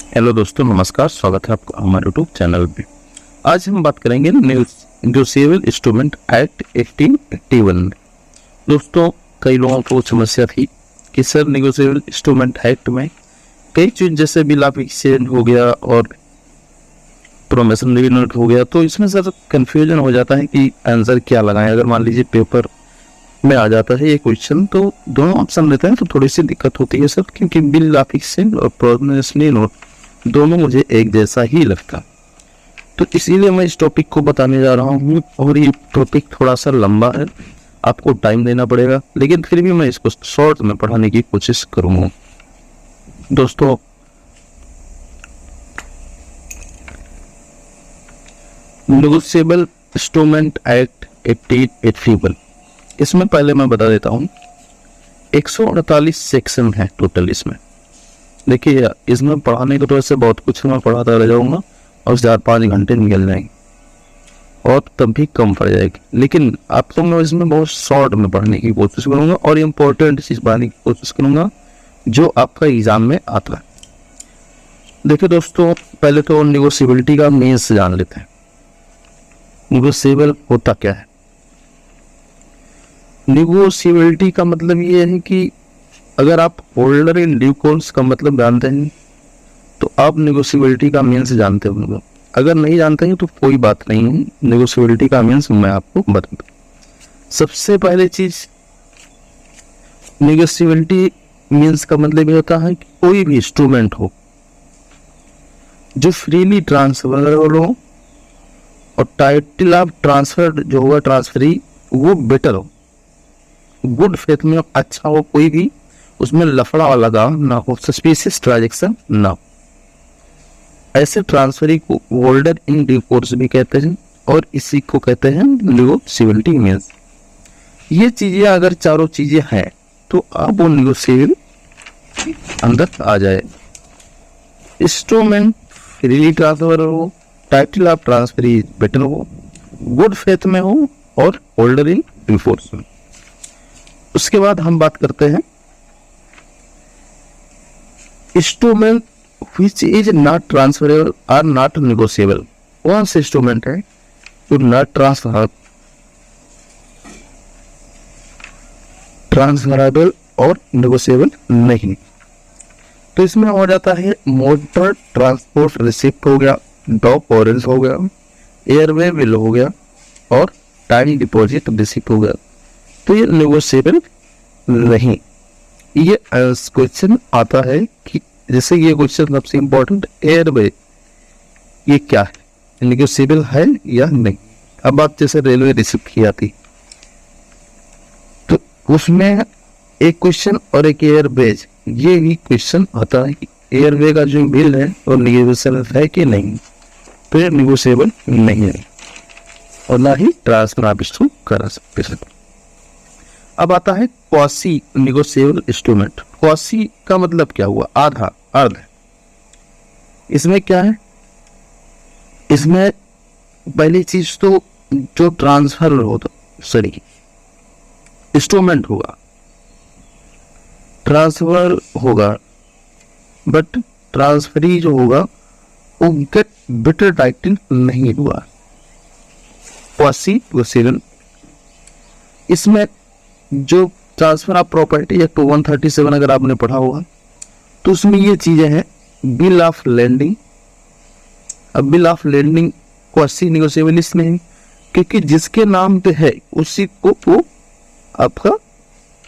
Hello दोस्तों, नमस्कार। स्वागत है आपका हमारे यूट्यूब चैनल पे। आज हम बात करेंगे नेगोशिएबल इंस्ट्रूमेंट एक्ट 1881। दोस्तों, कई लोगों को समस्या थी कि सर नेगोशिएबल इंस्ट्रूमेंट एक्ट में कई चीज जैसे बिल ऑफ एक्सचेंज हो गया और प्रोमिसरी नोट हो गया, तो इसमें सर कंफ्यूजन हो जाता है कि आंसर क्या लगाएं। अगर मान लीजिए पेपर में आ जाता है ये क्वेश्चन तो दोनों ऑप्शन रहते हैं, तो थोड़ी सी दिक्कत होती है सर, क्योंकि बिल ऑफ एक्सचेंज और प्रोमिसरी नोट दोनों मुझे एक जैसा ही लगता। तो इसीलिए मैं इस टॉपिक को बताने जा रहा हूँ, और ये टॉपिक थोड़ा सा लंबा है, आपको टाइम देना पड़ेगा, लेकिन फिर भी मैं इसको शॉर्ट में पढ़ाने की कोशिश करूँगा। दोस्तों, नेगोशिएबल इंस्ट्रूमेंट एक्ट 1881, इसमें पहले मैं बता देता हूँ 148 सेक्शन है टोटल। इसमें देखिए, इसमें पढ़ाने को तो ऐसे बहुत कुछ मैं पढ़ाता रह जाऊंगा और 4-5 घंटे निकल जाएंगे और तब भी कम पड़ जाएगी, लेकिन आपको मैं इसमें बहुत शॉर्ट में पढ़ने की कोशिश करूंगा और इम्पोर्टेंट चीज पढ़ने की कोशिश करूंगा जो आपका एग्जाम में आता है। देखिए दोस्तों, पहले तो नेगोशिएबिलिटी का मीन्स जान लेते हैं। नेगोशिएबल होता क्या है? नेगोशिएबिलिटी का मतलब ये है कि अगर आप होल्डर इन ड्यू कोर्स का मतलब जानते हैं तो आप नेगोशिएबिलिटी का मीन्स जानते होंगे। अगर नहीं जानते हैं तो कोई बात नहीं है, नेगोशिएबिलिटी का मीन्स मैं आपको बता दूं। सबसे पहले चीज, नेगोशिएबिलिटी मीन्स का मतलब ये होता है कि कोई भी इंस्ट्रूमेंट हो जो फ्रीली ट्रांसफरेबल हो और टाइटल ऑफ ट्रांसफर जो होगा ट्रांसफरी वो बेटर हो, गुड फेथ में अच्छा हो, कोई भी उसमें लफड़ा लगा ना हो, सस्पिशियस ट्रांजैक्शन ना हो। ऐसे ट्रांसफरी को होल्डर इन ड्यू कोर्स भी कहते हैं और इसी को कहते हैं नेगोशिएबिलिटी मीन्स। ये चीजें अगर चारों चीजें हैं तो आप वो नेगोशिएबल अंदर आ जाए। इंस्ट्रूमेंट फ्रीली ट्रांसफर हो, टाइटल ऑफ ट्रांसफरी बेटर हो, गुड फेथ में हो और होल्डर इन ड्यू कोर्स में। उसके बाद हम बात करते हैं instrument which is not transferable or not negotiable। कौन से इंस्ट्रूमेंट है जो नॉट ट्रांसफरेबल और नेगोशिएबल नहीं? तो इसमें हो जाता है मोटर ट्रांसपोर्ट रिसिप्ट हो गया, डॉक ऑरेंज हो गया, एयरवे बिल हो गया और टाइम डिपॉजिट रिसिप्ट हो गया। तो ये नेगोशिएबल नहीं। ये क्वेश्चन आता है कि जैसे ये क्वेश्चन सबसे इंपॉर्टेंट, एयरवे ये क्या है, नेगोशिएबल है या नहीं? अब आप जैसे रेलवे रिसिप्ट की आती तो उसमें एक क्वेश्चन और एक एयरवेज, ये भी क्वेश्चन आता है कि एयरवे का जो बिल है और नेगोशिएबल है कि नहीं, तो ये नेगोशिएबल नहीं है और ना ही ट्रांसफर आप इसको करा सकते। अब आता है क्वासी नेगोशिएबल इंस्ट्रूमेंट। क्वासी का मतलब क्या हुआ? आधा, अर्ध। इसमें क्या है? इसमें पहली चीज तो जो ट्रांसफर होता, सॉरी इंस्ट्रूमेंट होगा, ट्रांसफर होगा, बट ट्रांसफरी जो होगा वो गेट बेटर टाइटल नहीं हुआ। क्वासी नेगोशिएबल, इसमें जो ट्रांसफर ऑफ प्रॉपर्टी एक्ट 137 अगर आपने पढ़ा होगा तो उसमें ये चीजें हैं, बिल ऑफ लैंडिंग। अब bill of lading quasi negotiable इसमें है क्योंकि जिसके नाम पे है उसी को वो आपका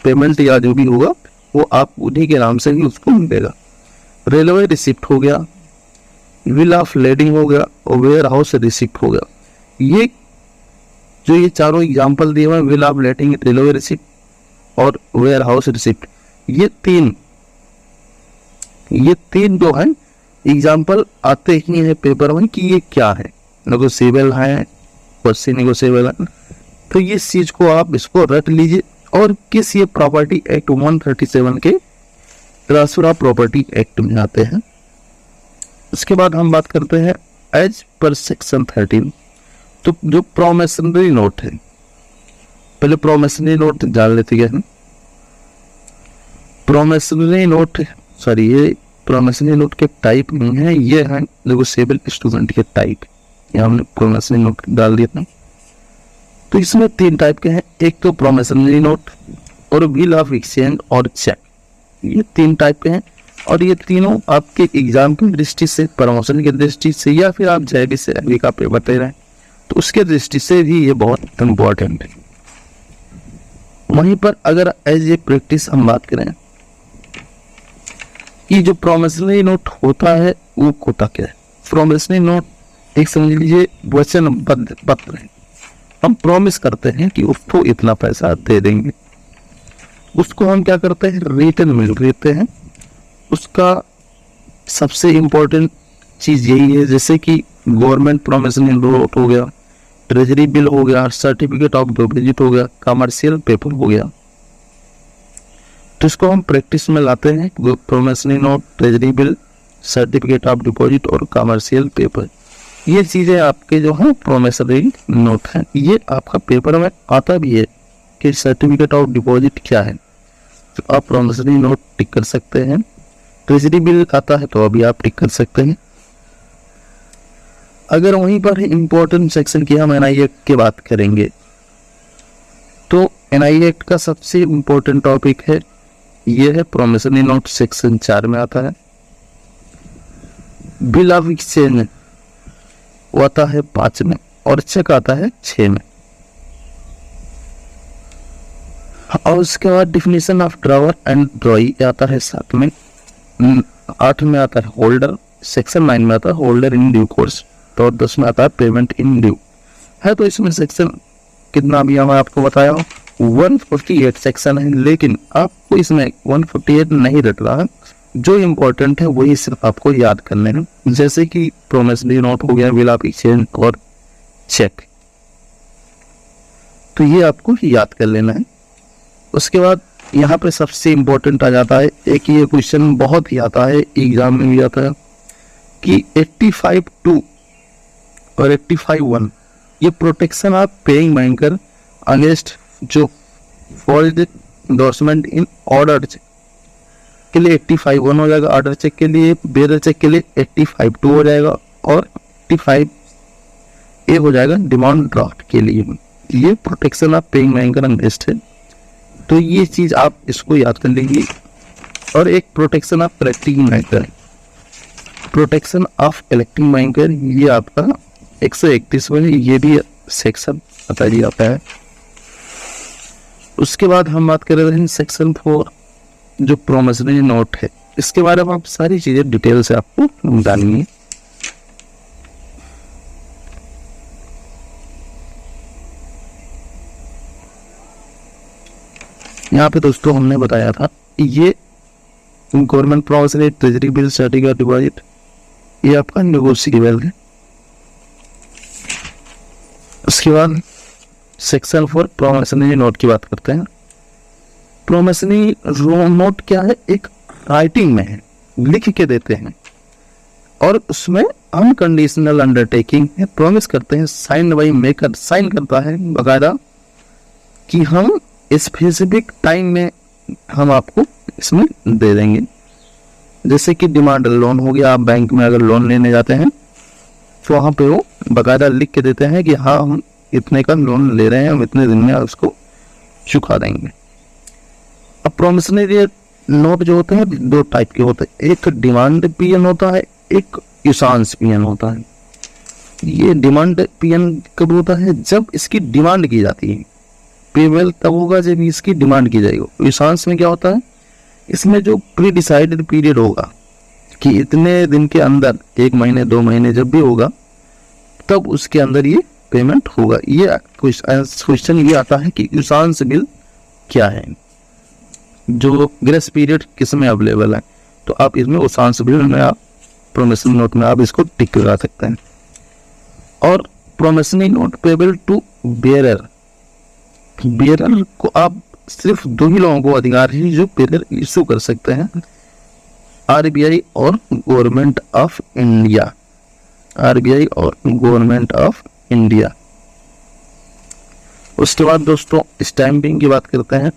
पेमेंट या जो भी होगा वो आप उन्हीं के नाम से ही उसको मिलेगा। रेलवे रिसिप्ट हो गया, बिल ऑफ लैंडिंग हो गया और वेयर हाउस रिसिप्ट हो गया। ये जो ये चारों एग्जाम्पल दिए हुए, bill of lading, railway receipt और वेयर हाउस रिसिप्ट, ये तीन जो है एग्जाम्पल आते ही है पेपर में कि ये क्या है, नेगोशिएबल है, क्वासी नेगोशिएबल है। तो ये चीज को आप इसको रट लीजिए और किस ये प्रॉपर्टी एक्ट 137 के ट्रांसफर ऑफ प्रॉपर्टी एक्ट में आते हैं। उसके बाद हम बात करते हैं एज पर सेक्शन 13। तो जो प्रोमिसरी नोट है, पहले प्रोमिसरी नोट जान लेते हैं। प्रोमिसरी नोट, सॉरी ये प्रोमिसरी नोट के टाइप नहीं है, ये है नेगोशिएबल इंस्ट्रूमेंट के टाइप। यहाँ हमने प्रोमिसरी नोट डाल दिया था। तो इसमें 3 टाइप के हैं, एक तो प्रोमिसरी नोट और बिल ऑफ एक्सचेंज और चेक, ये 3 टाइप के हैं। और ये तीनों आपके एग्जाम की दृष्टि से, प्रमोशन की दृष्टि से, या फिर आप JEE से अभी का पेपर दे रहे हैं तो उसके दृष्टि से भी ये बहुत इम्पोर्टेंट है। वहीं पर अगर एज ए प्रैक्टिस हम बात करें कि जो प्रोमिसरी नोट होता है वो होता क्या है। प्रोमिसरी नोट एक समझ लीजिए वचनबद्ध पत्र है। हम प्रॉमिस करते हैं कि उसको इतना पैसा दे देंगे, उसको हम क्या करते हैं, रिटर्न में देते हैं। उसका सबसे इम्पोर्टेंट चीज यही है, जैसे कि गवर्नमेंट प्रोमिसरी नोट हो गया, ट्रेजरी बिल हो गया, सर्टिफिकेट ऑफ डिपॉजिट हो गया, कमर्शियल पेपर हो गया। तो इसको हम प्रैक्टिस में लाते हैं। Promissory note, treasury bill, certificate of deposit और कमर्शियल पेपर, ये चीजें आपके जो है प्रोमिसरी नोट है। ये आपका पेपर में आता भी है कि सर्टिफिकेट ऑफ डिपॉजिट क्या है, तो आप प्रोमिसरी नोट टिक कर सकते हैं। ट्रेजरी बिल आता है तो अभी आप टिक कर सकते हैं। अगर वहीं पर इम्पोर्टेंट सेक्शन की हम NI एक्ट की बात करेंगे तो NI एक्ट का सबसे इम्पोर्टेंट टॉपिक है, ये है प्रोमिसरी नोट, सेक्शन 4 में आता है। बिल ऑफ एक्सचेंज वो आता है 5 में और चेक आता है 6 में। और उसके बाद डिफिनेशन ऑफ ड्रॉवर एंड ड्रॉई आता है 7 में। 8 में आता है होल्डर, सेक्शन 9 में आता है होल्डर इन ड्यू कोर्स, तो 10 में आता है पेमेंट इन ड्यू है। तो इसमें सेक्शन कितना भी मैं आपको बताया 148 सेक्शन है, लेकिन आपको इसमें 148 नहीं रट रहा है। जो इम्पोर्टेंट है वही सिर्फ आपको याद करने हैं, जैसे कि प्रोमिसरी नोट हो गया, बिल ऑफ एक्सचेंज और चेक, तो ये आपको याद कर लेना है। उसके बाद यहाँ पे सबसे इम्पोर्टेंट आ जाता है, एक ये क्वेश्चन बहुत ही आता है, एग्जाम में भी आता है कि 85(2) और 85(1) ये protection of paying banker against जो fold endorsement in order cheque के लिए 85(1) हो जाएगा, ऑर्डर चेक के लिए, बेयर चेक के लिए 85(2) हो जाएगा और 85(A) हो जाएगा डिमांड ड्राफ्ट के लिए। ये protection of paying banker against है, तो ये चीज आप इसको याद कर लीजिए। और एक protection of collecting banker, protection of collecting banker, ये आपका 131 में ये भी सेक्शन बता दिया जाता है। उसके बाद हम बात कर रहे हैं सेक्शन 4 जो प्रोमिसरी नोट है, इसके बारे में आप सारी चीजें डिटेल से आपको जाननी है। यहाँ पे दोस्तों हमने बताया था ये government promissory, treasury bill, certificate deposit, ये आपका नेगोशिएबल है। उसके बाद सेक्शन 4 प्रोमिसरी नोट की बात करते हैं। प्रोमिसरी नोट क्या है, एक राइटिंग में है, लिख के देते हैं और उसमें अनकंडीशनल अंडरटेकिंग है, प्रॉमिस करते हैं, साइन बाई मेकर साइन करता है बकायदा कि हम स्पेसिफिक टाइम में हम आपको इसमें दे देंगे। जैसे कि डिमांड लोन हो गया, आप बैंक में अगर लोन लेने जाते हैं तो वहाँ पे वो बकायदा लिख के देते हैं कि हाँ हम इतने का लोन ले रहे हैं, हम इतने दिन में उसको चुका देंगे। अब प्रोमिसरी नोट जो होते हैं 2 टाइप के होते हैं, एक डिमांड पीएन होता है, एक इशांस पीएन होता है। ये डिमांड पीएन कब होता है, जब इसकी डिमांड की जाती है। पेबल तब होगा जब इसकी डिमांड की जाएगी। इशांस में क्या होता है, इसमें जो प्री डिसाइडेड पीरियड होगा कि इतने दिन के अंदर, 1 महीने 2 महीने जब भी होगा, तब उसके अंदर ये पेमेंट होगा। ये क्वेश्चन ये आता है कि इशांस बिल क्या है, जो ग्रेस पीरियड किस में अवेलेबल है, तो आप इसमें इशांस बिल में आप प्रोमिसरी नोट में आप इसको टिक लगा सकते हैं। और promissory note payable to bearer, bearer को आप सिर्फ 2 ही लोगों को अधिकार है जो बेयरर इशू कर सकते हैं, RBI और गवर्नमेंट ऑफ इंडिया, RBI और गवर्नमेंट ऑफ इंडिया। उसके बाद दोस्तों स्टैंपिंग की बात करते हैं।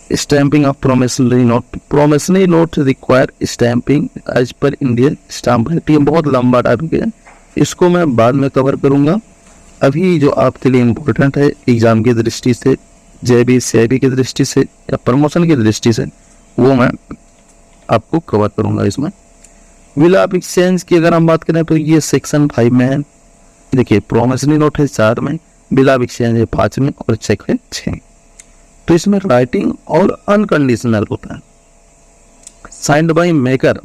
Stamping of promissory note require stamping as per Indian Stamp Act. ये बहुत लंबा टॉपिक है, इसको मैं बाद में कवर करूंगा। अभी जो आपके लिए इम्पोर्टेंट है एग्जाम की दृष्टि से, JB CIB की दृष्टि से या प्रमोशन की दृष्टि से, वो मैं आपको कवर करूंगा इसमें। बिल ऑफ एक्सचेंज की अगर हम बात करें तो ये सेक्शन 5 में है। देखिए प्रोमिसरी नोट है 4 में, बिल ऑफ एक्सचेंज है 5 में और चेक है 6। तो इसमें राइटिंग और अनकंडीशनल होता है। Signed by maker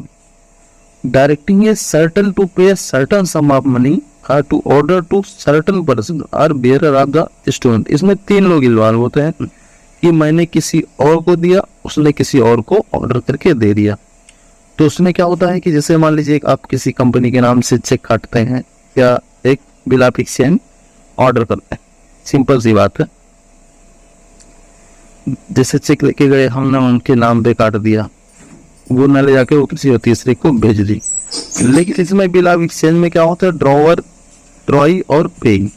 directing a certain to pay certain sum of money और to order to certain person और बेयरर ऑफ द इंस्ट्रूमेंट। इसमें 3 लोग इन्वॉल्व होते हैं कि मैंने किसी और को दिया, उसने किसी और को ऑर्डर करके दे दिया। तो उसमें क्या होता है कि जैसे मान लीजिए आप किसी कंपनी के नाम से चेक काटते हैं या एक बिल ऑफ एक्सचेंज ऑर्डर करते हैं, सिंपल सी बात है। जैसे चेक लेके गए, हमने उनके नाम पे काट दिया, वो न ले जाके वो किसी तीसरे को भेज दी। लेकिन इसमें बिल ऑफ एक्सचेंज में क्या होता है, ड्रॉई और पेइंग।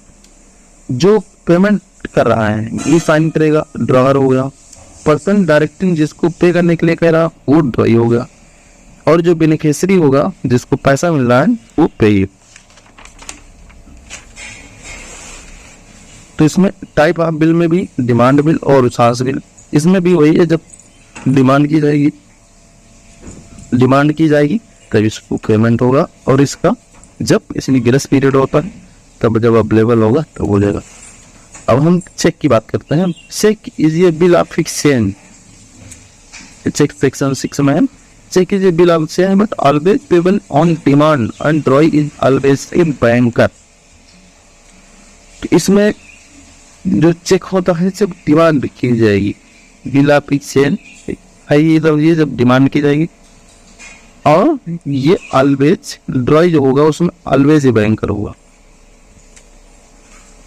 जो पेमेंट कर रहा है ये साइन करेगा, ड्रॉअर हो गया। पर्सन डायरेक्टिंग जिसको पे करने के लिए कह रहा वो ड्रॉई हो गया, और जो बेनिफिशियरी होगा जिसको पैसा मिल रहा है वो पेई। तो इसमें टाइप ऑफ बिल में भी डिमांड बिल और उसास बिल, इसमें भी वही है, जब डिमांड की जाएगी तब इसको पेमेंट होगा, और इसका जब इसमें ग्रेस पीरियड होता है तब जब अवेलेबल होगा तब हो जाएगा। अब हम चेक की बात करते हैं। Cheque is a bill of exchange, cheque section 6 में है। Cheque is a bill of exchange but always payable on demand and drawee is always a banker. इसमें जो चेक होता है जब डिमांड की जाएगी, बिल ऑफ एक्सचेंज है ये जब डिमांड की जाएगी, और ये ऑलवेज ड्रॉई जो होगा उसमें ऑलवेज ए बैंकर होगा।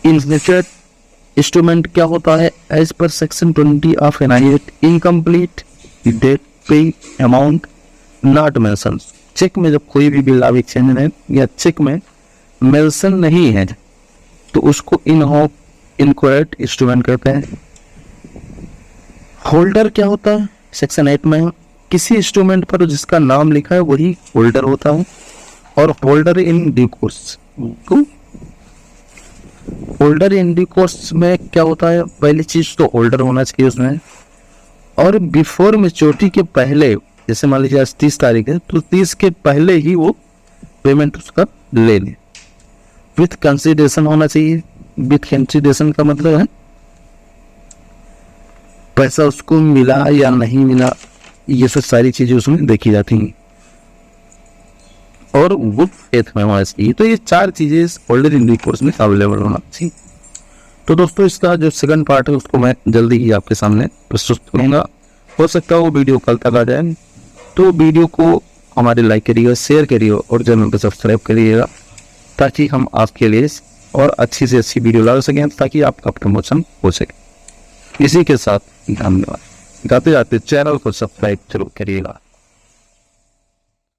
इनफिनिटेड इंस्ट्रूमेंट क्या होता है, as per section 20 of NI Act incomplete date paying amount not mention. Cheque में जब कोई भी बिल ऑफ एक्सचेंज है या चेक में मेंशन नहीं है तो उसको इनकरेक्ट इंस्ट्रूमेंट कहते हैं। होल्डर क्या होता है, सेक्शन 8 में किसी इंस्ट्रूमेंट पर जिसका नाम लिखा है वही होल्डर होता है, और holder in due course. Holder in due course में क्या होता है, पहली चीज तो होल्डर होना चाहिए उसमें, और बिफोर मैच्योरिटी के पहले, जैसे मान लीजिए आज 30 तारीख है तो 30 के पहले ही वो पेमेंट उसका ले ले। विथ कंसिडरेशन होना चाहिए। विथ कंसिडरेशन का मतलब है पैसा उसको मिला या नहीं मिला, ये सब सारी चीजें उसमें देखी जाती हैं, और गुड फेथ में होना चाहिए। तो ये 4 चीजें होल्डर इन ड्यू कोर्स में अवेलेबल होना चाहिए। तो दोस्तों इसका जो सेकंड पार्ट है उसको मैं जल्दी ही आपके सामने प्रस्तुत करूंगा। हो सकता है वो वीडियो कल तक आ जाए, तो वीडियो को हमारे लाइक करिएगा, शेयर करिएगा और चैनल को सब्सक्राइब करिएगा, ताकि हम आपके लिए और अच्छी से अच्छी वीडियो ला सकें, ताकि आपका प्रमोशन हो सके। इसी के साथ धन्यवाद। जाते जाते चैनल को सब्सक्राइब जरूर करिएगा।